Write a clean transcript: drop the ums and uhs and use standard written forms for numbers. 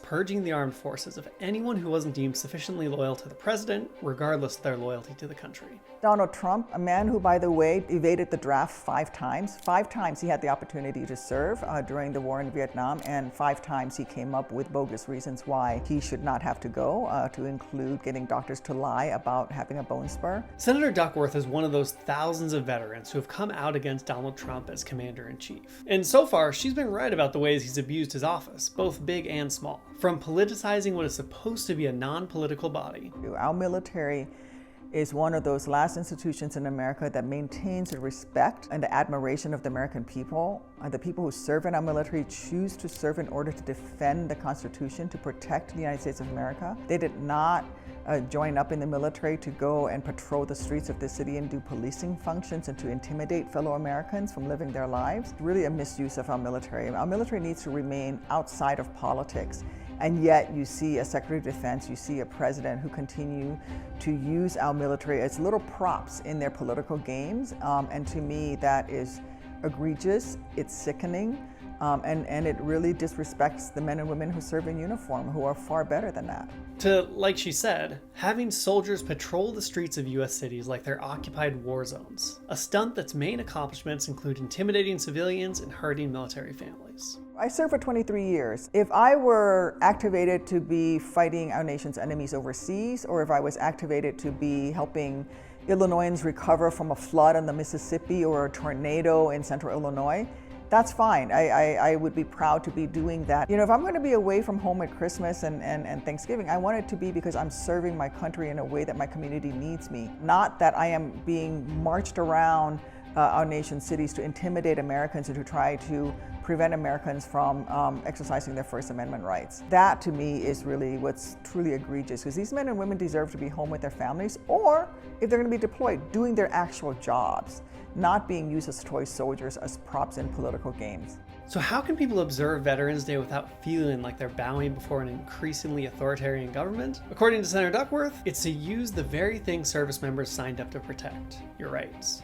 purging the armed forces of anyone who wasn't deemed sufficiently loyal to the president, regardless of their loyalty to the country. Donald Trump, a man who, by the way, evaded the draft 5 times. 5 times he had the opportunity to serve during the war in Vietnam, and 5 times he came up with bogus reasons why he should not have to go, to include getting doctors to lie about having a bone spur. Senator Duckworth is one of those thousands of veterans who have come out against Donald Trump as commander-in-chief. And so far, she's been right about the ways he's abused his office, both big and small. From politicizing what is supposed to be a non-political body. Our military is one of those last institutions in America that maintains the respect and the admiration of the American people. The people who serve in our military choose to serve in order to defend the Constitution, to protect the United States of America. They did not join up in the military to go and patrol the streets of the city and do policing functions and to intimidate fellow Americans from living their lives. Really a misuse of our military. Our military needs to remain outside of politics. And yet you see a Secretary of Defense, you see a president who continue to use our military as little props in their political games. And to me, that is egregious, it's sickening, and it really disrespects the men and women who serve in uniform, who are far better than that. To, like she said, having soldiers patrol the streets of US cities like they're occupied war zones. A stunt that's main accomplishments include intimidating civilians and hurting military families. I served for 23 years. If I were activated to be fighting our nation's enemies overseas, or if I was activated to be helping Illinoisans recover from a flood on the Mississippi or a tornado in central Illinois, that's fine. I would be proud to be doing that. You know, if I'm going to be away from home at Christmas and Thanksgiving, I want it to be because I'm serving my country in a way that my community needs me. Not that I am being marched around our nation's cities to intimidate Americans and to try to prevent Americans from exercising their First Amendment rights. That to me is really what's truly egregious, because these men and women deserve to be home with their families, or if they're going to be deployed, doing their actual jobs, not being used as toy soldiers, as props in political games. So how can people observe Veterans Day without feeling like they're bowing before an increasingly authoritarian government? According to Senator Duckworth, it's to use the very thing service members signed up to protect, your rights.